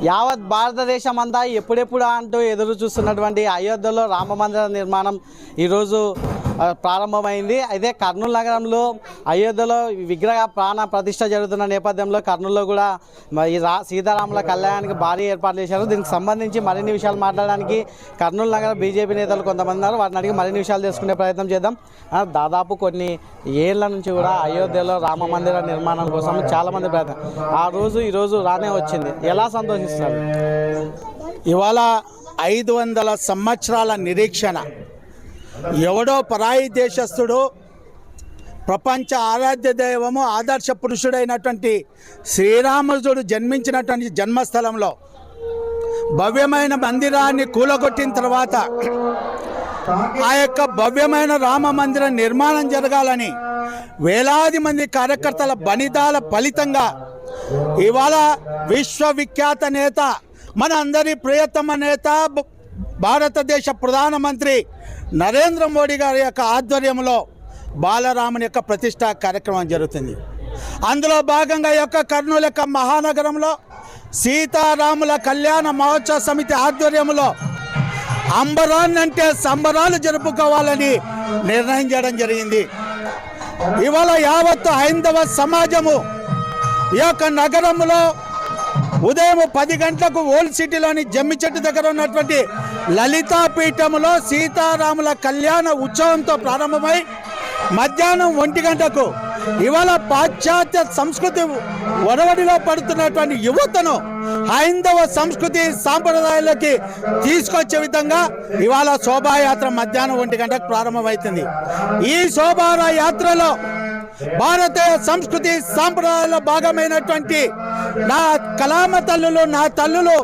యావత్ భారతదేశం అంతా ఎప్పుడెప్పుడు అంటూ ఎదురు చూస్తున్నటువంటి అయోధ్యలో రామ మందిర నిర్మాణం ఈరోజు ప్రారంభమైంది. అయితే కర్నూలు నగరంలో అయోధ్యలో విగ్రహ ప్రాణ ప్రతిష్ట జరుగుతున్న నేపథ్యంలో కర్నూలులో కూడా ఈ సీతారాముల కళ్యాణానికి భారీ ఏర్పాట్లు చేశారు. దీనికి సంబంధించి మరిన్ని విషయాలు మాట్లాడడానికి కర్నూలు నగర బీజేపీ నేతలు కొంతమంది ఉన్నారు. వారిని అడిగి మరిన్ని విషయాలు తెలుసుకునే ప్రయత్నం చేద్దాం. దాదాపు కొన్ని ఏళ్ల నుంచి కూడా అయోధ్యలో రామ మందిర నిర్మాణం కోసం చాలామంది ప్రయత్నం, ఆ రోజు ఈరోజు రానే వచ్చింది. ఎలా సంతోషిస్తారు? ఇవాళ 500 సంవత్సరాల నిరీక్షణ, ఎవడో పరాయి దేశస్థుడు ప్రపంచ ఆరాధ్య దైవము ఆదర్శ పురుషుడైనటువంటి శ్రీరాముడు జన్మించినటువంటి జన్మస్థలంలో భవ్యమైన మందిరాన్ని కూలగొట్టిన తర్వాత ఆ యొక్క భవ్యమైన రామ మందిర నిర్మాణం జరగాలని వేలాది మంది కార్యకర్తల బలిదాల ఫలితంగా ఇవాళ విశ్వవిఖ్యాత నేత, మన అందరి ప్రియతమ నేత, భారతదేశ ప్రధానమంత్రి నరేంద్ర మోడీ గారి యొక్క ఆధ్వర్యంలో బాలరాముని యొక్క ప్రతిష్టా కార్యక్రమం జరుగుతుంది. అందులో భాగంగా ఈ యొక్క కర్నూలు యొక్క మహానగరంలో సీతారాముల కళ్యాణ మహోత్సవ సమితి ఆధ్వర్యంలో అంబరాన్నంటే సంబరాలు జరుపుకోవాలని నిర్ణయం చేయడం జరిగింది. ఇవాళ యావత్తు హైందవ సమాజము ఈ యొక్క నగరంలో ఉదయం 10 గంటలకు ఓల్డ్ సిటీలోని జమ్మి చెట్టు దగ్గర ఉన్నటువంటి లలితాపీఠంలో సీతారాముల కళ్యాణ ఉత్సవంతో ప్రారంభమై మధ్యాహ్నం 1 గంటకు ఇవాళ పాశ్చాత్య సంస్కృతి ఒరవడిలో పడుతున్నటువంటి యువతను హైందవ సంస్కృతి సాంప్రదాయాలకి తీసుకొచ్చే విధంగా ఇవాళ శోభాయాత్ర మధ్యాహ్నం 1 గంటకు ప్రారంభమవుతుంది. ఈ శోభాయాత్రలో భారతీయ సంస్కృతి సాంప్రదాయాల భాగమైనటువంటి నా కలామ తల్లులు, నా తల్లులు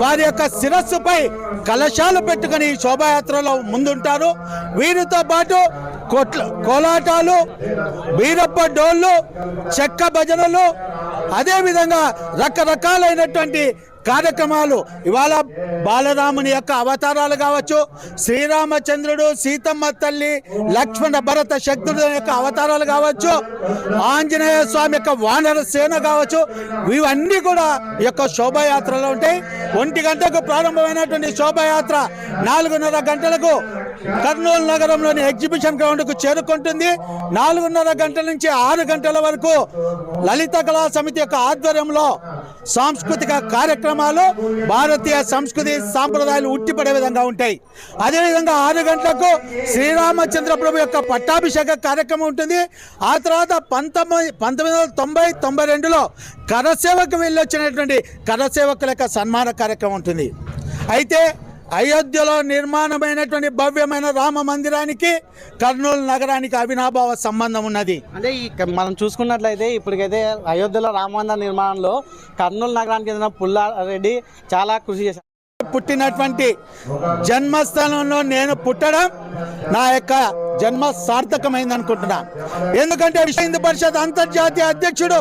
వారి యొక్క శిరస్సుపై కలశాలు పెట్టుకుని శోభాయాత్రలో ముందుంటారు. వీరితో పాటు కోలాటాలు, బీరప్ప డోళ్ళు, చెక్క భజనలు, అదేవిధంగా రకరకాలైనటువంటి కార్యక్రమాలు ఇవాళ బాలరాముని యొక్క అవతారాలు కావచ్చు, శ్రీరామచంద్రుడు, సీతమ్మ తల్లి, లక్ష్మణ భరత శత్రుడు యొక్క అవతారాలు కావచ్చు, ఆంజనేయ స్వామి యొక్క వానర సేన కావచ్చు, ఇవన్నీ కూడా ఈ యొక్క శోభాయాత్రలో ఉంటాయి. 1 గంటకు ప్రారంభమైనటువంటి శోభాయాత్ర 4:30 గంటలకు కర్నూలు నగరంలోని ఎగ్జిబిషన్ గ్రౌండ్కు చేరుకుంటుంది. 4:30 గంటల నుంచి 6 గంటల వరకు లలిత కళా సమితి యొక్క ఆధ్వర్యంలో సాంస్కృతిక కార్యక్రమాలు, భారతీయ సంస్కృతి సాంప్రదాయాలు ఉట్టిపడే విధంగా ఉంటాయి. అదేవిధంగా 6 గంటలకు శ్రీరామచంద్ర ప్రభు యొక్క పట్టాభిషేక కార్యక్రమం ఉంటుంది. ఆ తర్వాత 1992లో కరసేవకు వెళ్ళొచ్చినటువంటి కరసేవకుల యొక్క సన్మాన కార్యక్రమం ఉంటుంది. అయితే అయోధ్యలో నిర్మాణమైనటువంటి భవ్యమైన రామ మందిరానికి కర్నూలు నగరానికి అవినాభావ సంబంధం ఉన్నది. అంటే మనం చూసుకున్నట్లయితే ఇప్పటికైతే అయోధ్యలో రామ మందిర నిర్మాణంలో కర్నూలు నగరానికి చెందిన పుల్లారెడ్డి చాలా కృషి చేశారు. పుట్టినటువంటి జన్మస్థానంలో నేను పుట్టడం నా యొక్క జన్మ సార్థకమైంది అనుకుంటున్నా. ఎందుకంటే విశ్వ హిందూ పరిషత్ అంతర్జాతీయ అధ్యక్షుడు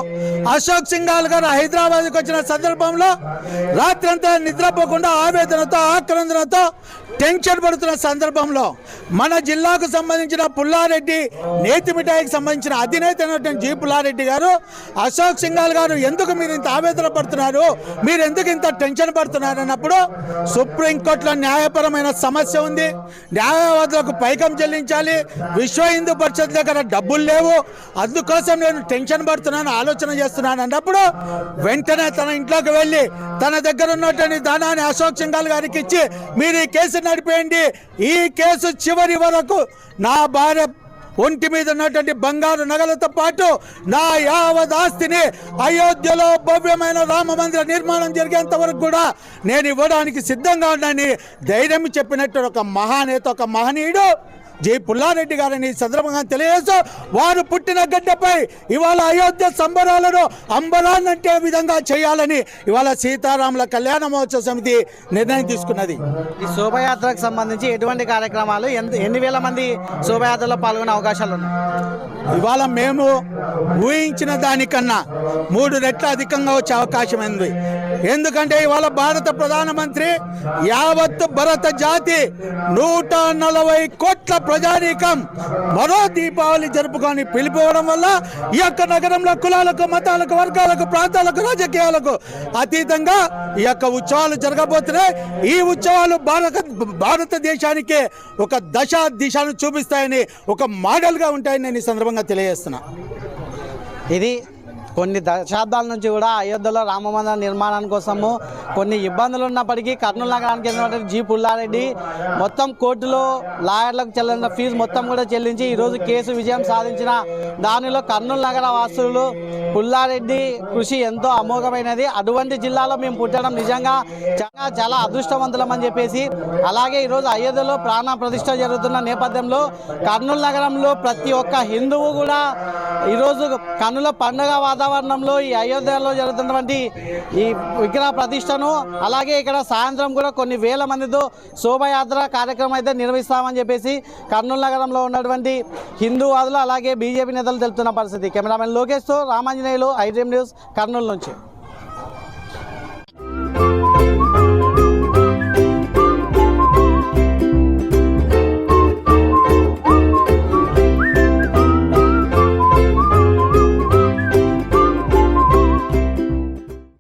అశోక్ సింఘాల్ గారు హైదరాబాద్కి వచ్చిన సందర్భంలో రాత్రంతా నిద్రపోకుండా ఆవేదనతో, ఆక్రందనతో, టెన్షన్ పడుతున్న సందర్భంలో మన జిల్లాకు సంబంధించిన పుల్లారెడ్డి నేతి మిఠాయికి సంబంధించిన అధినేత అయినటువంటి జి పుల్లారెడ్డి గారు, అశోక్ సింఘాల్ గారు ఎందుకు మీరు ఇంత ఆవేదన పడుతున్నారు, మీరు ఎందుకు ఇంత టెన్షన్ పడుతున్నారు అన్నప్పుడు సుప్రీంకోర్టులో న్యాయపరమైన సమస్య ఉంది, న్యాయవాదులకు పైకం చెల్లించాలి, విశ్వ హిందూ పరిషత్ దగ్గర డబ్బులు లేవు, అందుకోసం నేను టెన్షన్ పడుతున్నాను, ఆలోచన చేస్తున్నాను అన్నప్పుడు వెంటనే తన ఇంట్లోకి వెళ్ళి తన దగ్గర ఉన్నటువంటి ధనాన్ని అశోక్ సింఘాల్ గారికి ఇచ్చి మీరు ఈ కేసు నడిపేయండి, ఈ కేసు చివరి వరకు నా భార్య ఒంటి మీద ఉన్నటువంటి బంగారు నగలతో పాటు నా యావత్ ఆస్తిని అయోధ్యలో భవ్యమైన రామ మందిర నిర్మాణం జరిగేంత వరకు కూడా నేను ఇవ్వడానికి సిద్ధంగా ఉన్నానని ధైర్యం చెప్పినట్టు ఒక మహానేత, ఒక మహనీయుడు జై పుల్లారెడ్డి గారిని సందర్భంగా తెలియజేస్తూ వారు పుట్టిన గడ్డపై ఇవాళ అయోధ్య సంబరాలను అంబరాన్నంటే విధంగా చేయాలని ఇవాళ సీతారాముల కళ్యాణ మహోత్సవ సమితి నిర్ణయం తీసుకున్నది. ఈ శోభయాత్రకు సంబంధించి ఎటువంటి కార్యక్రమాలు, ఎన్ని వేల మంది శోభయాత్రలో పాల్గొనే అవకాశాలు ఉన్నాయి? ఇవాళ మేము ఊహించిన దానికన్నా 3 రెట్లు అధికంగా వచ్చే అవకాశం ఉంది. ఎందుకంటే ఇవాళ భారత ప్రధానమంత్రి యావత్ భారత జాతి 140 కోట్ల ప్రజానీకం మరో దీపావళి జరుపుకొని పిలిపోవడం వల్ల ఈ యొక్క నగరంలో కులాలకు, మతాలకు, వర్గాలకు, ప్రాంతాలకు, రాజకీయాలకు అతీతంగా ఈ యొక్క ఉత్సవాలు జరగబోతున్నాయి. ఈ ఉత్సవాలు భారతదేశానికి ఒక దిశను చూపిస్తాయని, ఒక మోడల్గా ఉంటాయని నేను ఈ సందర్భంగా తెలియజేస్తున్నా. ఇది కొన్ని దశాబ్దాల నుంచి కూడా అయోధ్యలో రామమందిర నిర్మాణం కోసము కొన్ని ఇబ్బందులు ఉన్నప్పటికీ కర్నూలు నగరానికి చెందినటువంటి జి పుల్లారెడ్డి మొత్తం కోర్టులో లాయర్లకు చెల్లిన ఫీజు మొత్తం కూడా చెల్లించి ఈరోజు కేసు విజయం సాధించిన దానిలో కర్నూలు నగర వాసులు పుల్లారెడ్డి కృషి ఎంతో అమోఘమైనది. అటువంటి జిల్లాలో మేము పుట్టడం నిజంగా చాలా అదృష్టవంతులమని చెప్పేసి, అలాగే ఈరోజు అయోధ్యలో ప్రాణ ప్రతిష్ఠ జరుగుతున్న నేపథ్యంలో కర్నూలు నగరంలో ప్రతి ఒక్క హిందువు కూడా ఈరోజు కన్నుల పండుగ వాతావరణంలో ఈ అయోధ్యలో జరుగుతున్నటువంటి ఈ విగ్రహ ప్రతిష్టను, అలాగే ఇక్కడ సాయంత్రం కూడా కొన్ని వేల మందితో శోభయాత్ర కార్యక్రమం అయితే నిర్వహిస్తామని చెప్పేసి కర్నూలు నగరంలో ఉన్నటువంటి హిందూవాదులు అలాగే బీజేపీ నేతలు తెలుపుతున్న పరిస్థితి. కెమెరామెన్ లోకేష్తో Ramanjaneyulu, I Dream News, Kurnool నుంచి.